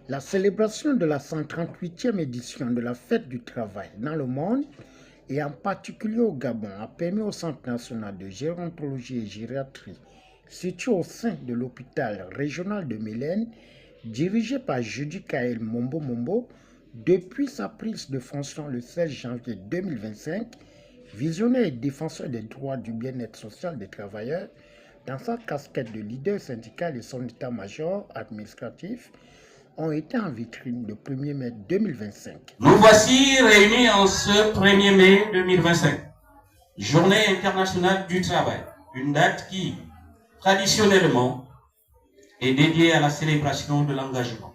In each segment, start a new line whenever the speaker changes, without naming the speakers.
La célébration de la 138e édition de la Fête du Travail dans le monde et en particulier au Gabon a permis au Centre national de gérontologie et gériatrie situé au sein de l'hôpital régional de Mélène, dirigé par Judy Kael Mombo Mombo, depuis sa prise de fonction le 16 janvier 2025, visionnaire et défenseur des droits du bien-être social des travailleurs, dans sa casquette de leader syndical et son état-major administratif, ont été en vitrine le 1er mai 2025.
Nous voici réunis en ce 1er mai 2025, Journée internationale du travail, une date qui, traditionnellement, est dédiée à la célébration de l'engagement,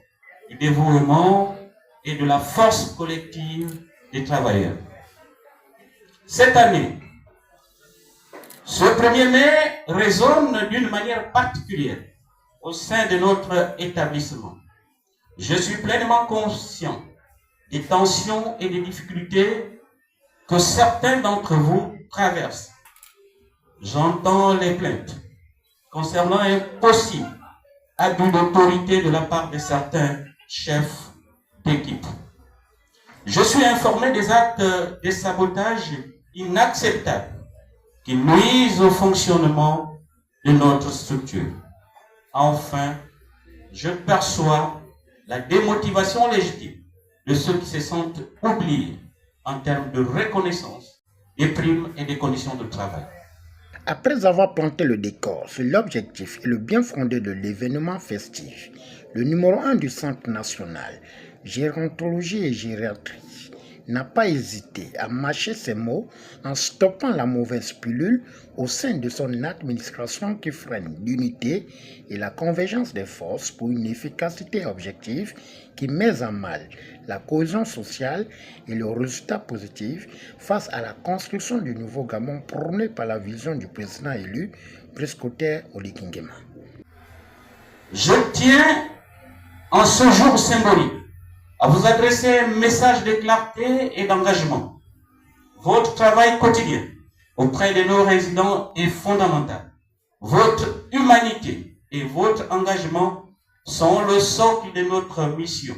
du dévouement et de la force collective des travailleurs. Cette année, ce 1er mai résonne d'une manière particulière au sein de notre établissement. Je suis pleinement conscient des tensions et des difficultés que certains d'entre vous traversent. J'entends les plaintes concernant un possible abus d'autorité de la part de certains chefs d'équipe. Je suis informé des actes de sabotage inacceptables qui nuisent au fonctionnement de notre structure. Enfin, je perçois la démotivation légitime de ceux qui se sentent oubliés en termes de reconnaissance des primes et des conditions de travail.
Après avoir planté le décor sur l'objectif et le bien fondé de l'événement festif, le numéro 1 du Centre national, gérontologie et gériatrie, n'a pas hésité à mâcher ses mots en stoppant la mauvaise pilule au sein de son administration qui freine l'unité et la convergence des forces pour une efficacité objective qui met à mal la cohésion sociale et le résultat positif face à la construction du nouveau Gabon prôné par la vision du président élu, Prescoter Oligui Nguema.
Je tiens en ce jour symbolique à vous adresser un message de clarté et d'engagement. Votre travail quotidien auprès de nos résidents est fondamental. Votre humanité et votre engagement sont le socle de notre mission.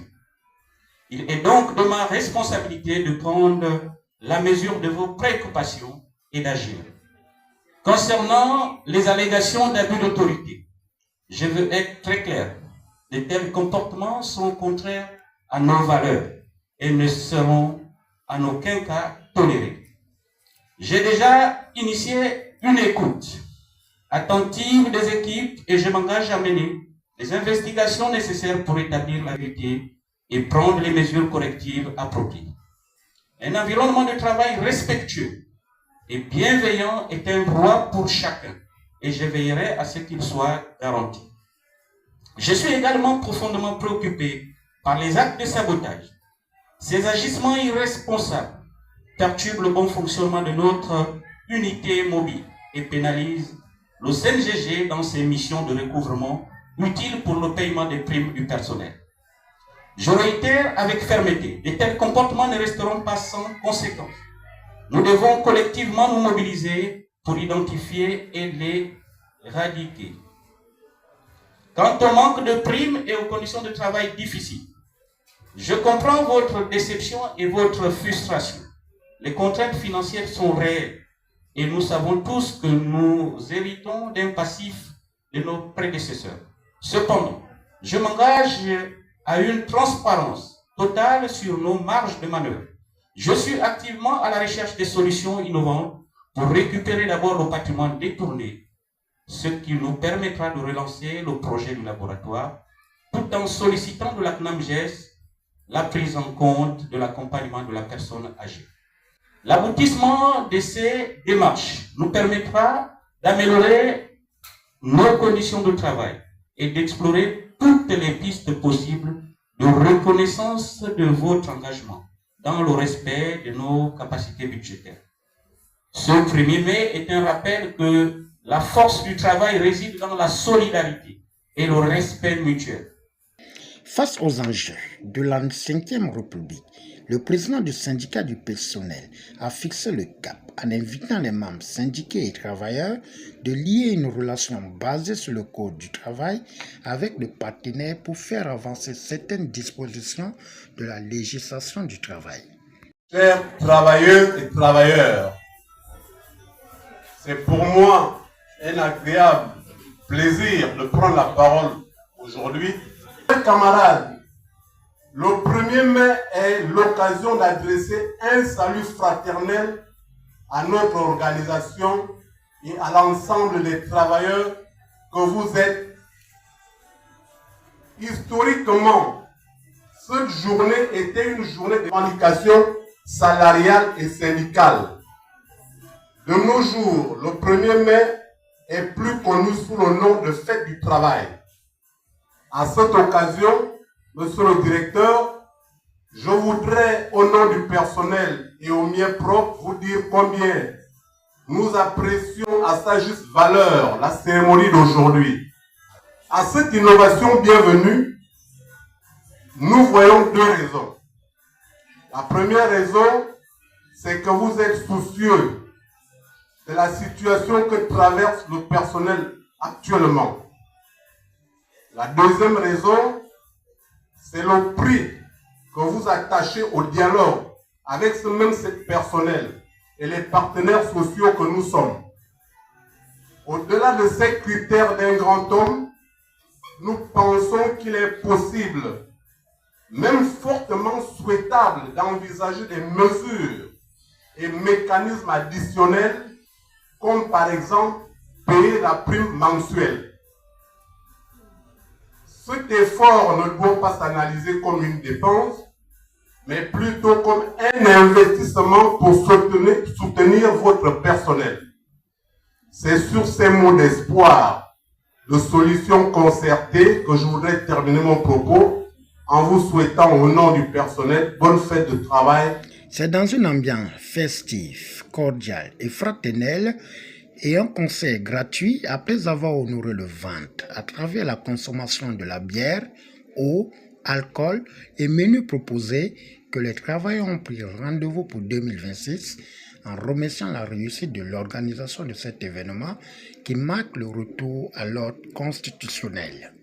Il est donc de ma responsabilité de prendre la mesure de vos préoccupations et d'agir. Concernant les allégations d'abus d'autorité, je veux être très clair. De tels comportements sont contraires à nos valeurs et ne seront en aucun cas tolérés. J'ai déjà initié une écoute attentive des équipes et je m'engage à mener les investigations nécessaires pour établir la vérité et prendre les mesures correctives appropriées. Un environnement de travail respectueux et bienveillant est un droit pour chacun et je veillerai à ce qu'il soit garanti. Je suis également profondément préoccupé par les actes de sabotage. Ces agissements irresponsables perturbent le bon fonctionnement de notre unité mobile et pénalisent le CNGG dans ses missions de recouvrement utiles pour le paiement des primes du personnel. Je réitère avec fermeté, de tels comportements ne resteront pas sans conséquences. Nous devons collectivement nous mobiliser pour identifier et les éradiquer. Quant au manque de primes et aux conditions de travail difficiles, je comprends votre déception et votre frustration. Les contraintes financières sont réelles et nous savons tous que nous héritons d'un passif de nos prédécesseurs. Cependant, je m'engage à une transparence totale sur nos marges de manœuvre. Je suis activement à la recherche des solutions innovantes pour récupérer d'abord le patrimoine détourné, ce qui nous permettra de relancer le projet du laboratoire, tout en sollicitant de la CNAMGES la prise en compte de l'accompagnement de la personne âgée. L'aboutissement de ces démarches nous permettra d'améliorer nos conditions de travail et d'explorer toutes les pistes possibles de reconnaissance de votre engagement dans le respect de nos capacités budgétaires. Ce 1er mai est un rappel que la force du travail réside dans la solidarité et le respect mutuel.
Face aux enjeux de la Ve République, le président du syndicat du personnel a fixé le cap en invitant les membres syndiqués et travailleurs de lier une relation basée sur le code du travail avec le partenaire pour faire avancer certaines dispositions de la législation du travail.
Chers travailleuses et travailleurs, c'est pour moi un agréable plaisir de prendre la parole aujourd'hui. Camarades, le 1er mai est l'occasion d'adresser un salut fraternel à notre organisation et à l'ensemble des travailleurs que vous êtes. Historiquement, cette journée était une journée de revendication salariale et syndicale. De nos jours, le 1er mai est plus connu sous le nom de fête du travail. À cette occasion, monsieur le directeur, je voudrais, au nom du personnel et au mien propre, vous dire combien nous apprécions à sa juste valeur la cérémonie d'aujourd'hui. À cette innovation bienvenue, nous voyons deux raisons. La première raison, c'est que vous êtes soucieux de la situation que traverse le personnel actuellement. La deuxième raison, c'est le prix que vous attachez au dialogue avec ce même personnel et les partenaires sociaux que nous sommes. Au-delà de ces critères d'un grand homme, nous pensons qu'il est possible, même fortement souhaitable, d'envisager des mesures et mécanismes additionnels, comme par exemple payer la prime mensuelle. Cet effort ne doit pas s'analyser comme une dépense, mais plutôt comme un investissement pour soutenir votre personnel. C'est sur ces mots d'espoir, de solutions concertées, que je voudrais terminer mon propos en vous souhaitant au nom du personnel bonne fête de travail.
C'est dans une ambiance festive, cordiale et fraternelle et un concert gratuit après avoir honoré le ventre à travers la consommation de la bière, eau, alcool et menus proposés que les travailleurs ont pris rendez-vous pour 2026 en remerciant la réussite de l'organisation de cet événement qui marque le retour à l'ordre constitutionnel.